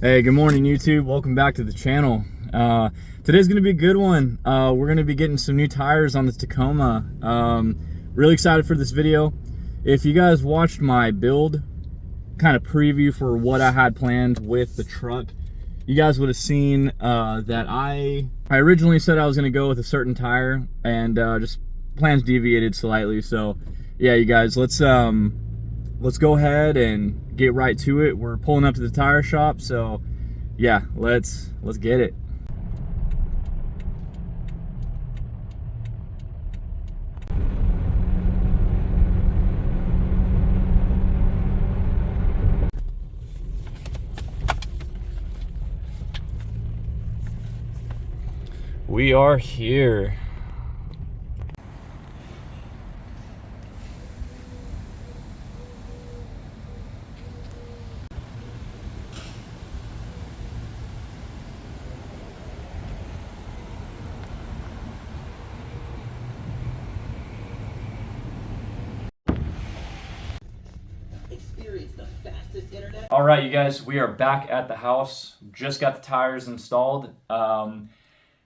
Hey, good morning YouTube. Welcome back to the channel. Today's gonna be a good one. We're gonna be getting some new tires on this Tacoma. Really excited for this video. If you guys watched my build kind of preview for what I had planned with the truck, you guys would have seen that I originally said I was gonna go with a certain tire, and just plans deviated slightly. So yeah, you guys, let's go ahead and get right to it. We're pulling up to the tire shop, so yeah, let's get it. We are here. All right, you guys, we are back at the house. Just got the tires installed.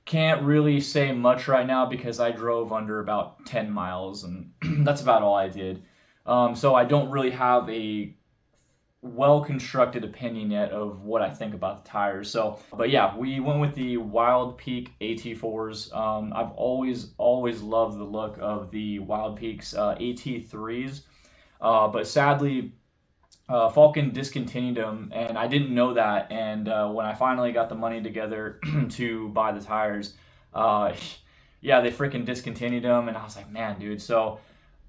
Can't really say much right now because I drove under about 10 miles and that's about all I did. So I don't really have a well-constructed opinion yet of what I think about the tires. So, but yeah, we went with the Wildpeak AT4s. I've always loved the look of the Wildpeak's AT3s, but sadly, Falken discontinued them, and I didn't know that. And when I finally got the money together to buy the tires, yeah, they freaking discontinued them, and I was like, man, dude. So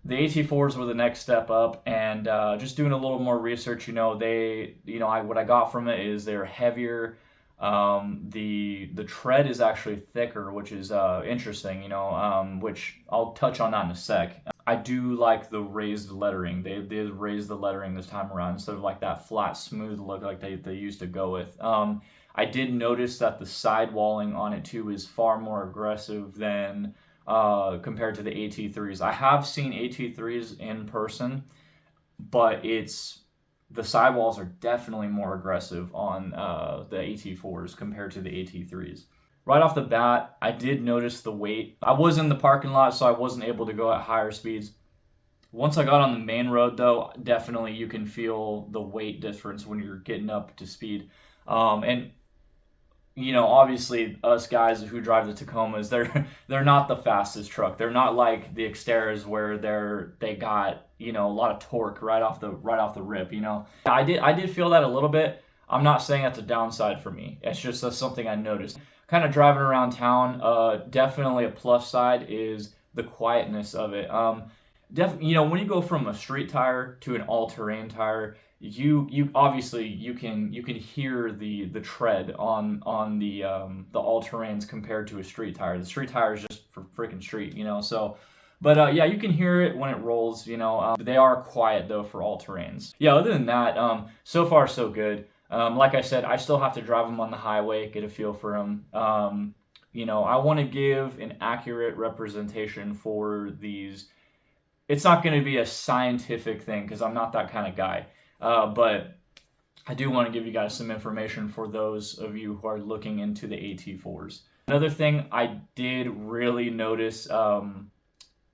the AT4s were the next step up, and just doing a little more research, what I got from it is they're heavier. The tread is actually thicker, which is interesting, which I'll touch on that in a sec. I do like the raised lettering. They did raise the lettering this time around instead of like that flat, smooth look like they used to go with. I did notice that the sidewalling on it too is far more aggressive than compared to the AT3s. I have seen AT3s in person, but the sidewalls are definitely more aggressive on the AT4s compared to the AT3s. Right off the bat, I did notice the weight. I was in the parking lot, so I wasn't able to go at higher speeds. Once I got on the main road, though, definitely you can feel the weight difference when you're getting up to speed. And obviously, us guys who drive the Tacomas, they're not the fastest truck. They're not like the Xteras where they got a lot of torque right off the rip. I did feel that a little bit. I'm not saying that's a downside for me. It's just that's something I noticed. Kind of driving around town, definitely a plus side is the quietness of it. When you go from a street tire to an all-terrain tire, you obviously you can hear the tread on the all-terrains compared to a street tire. The street tire is just for freaking street, so. But yeah, you can hear it when it rolls, they are quiet though for all terrains. Yeah, other than that, so far so good. Like I said, I still have to drive them on the highway, get a feel for them. I want to give an accurate representation for these. It's not going to be a scientific thing because I'm not that kind of guy. But I do want to give you guys some information for those of you who are looking into the AT4s. Another thing I did really notice,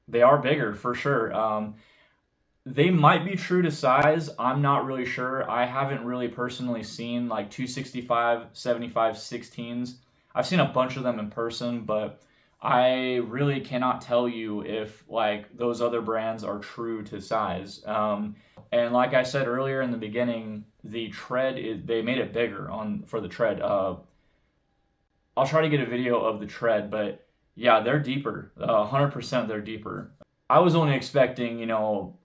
they are bigger for sure. They might be true to size. I'm not really sure. I haven't really personally seen like 265, 75, 16s. I've seen a bunch of them in person, but I really cannot tell you if like those other brands are true to size. And like I said earlier in the beginning, the tread they made it bigger for the tread. I'll try to get a video of the tread, but yeah, they're deeper. 100% they're deeper. I was only expecting,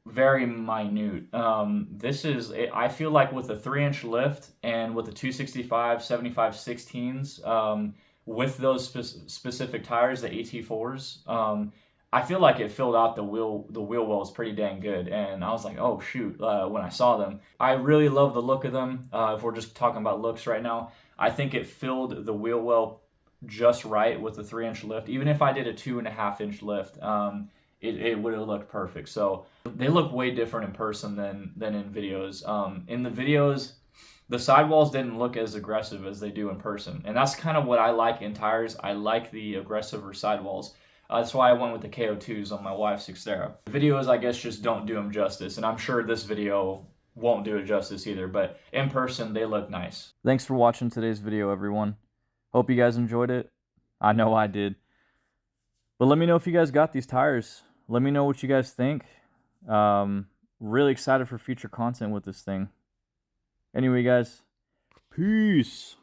very minute. I feel like with a 3-inch lift and with the 265, 75, 16s, with those specific tires, the AT4s, I feel like it filled out the wheel wells pretty dang good. And I was like, oh shoot, when I saw them. I really love the look of them. If we're just talking about looks right now, I think it filled the wheel well just right with the 3-inch lift. Even if I did a 2.5-inch lift, it would have looked perfect. So they look way different in person than in videos. In the videos, the sidewalls didn't look as aggressive as they do in person. And that's kind of what I like in tires. I like the aggressive sidewalls. That's why I went with the KO2s on my wife's Xterra. The videos, I guess, just don't do them justice. And I'm sure this video won't do it justice either. But in person, they look nice. Thanks for watching today's video, everyone. Hope you guys enjoyed it. I know I did. But let me know if you guys got these tires. Let me know what you guys think. Really excited for future content with this thing. Anyway, guys, peace.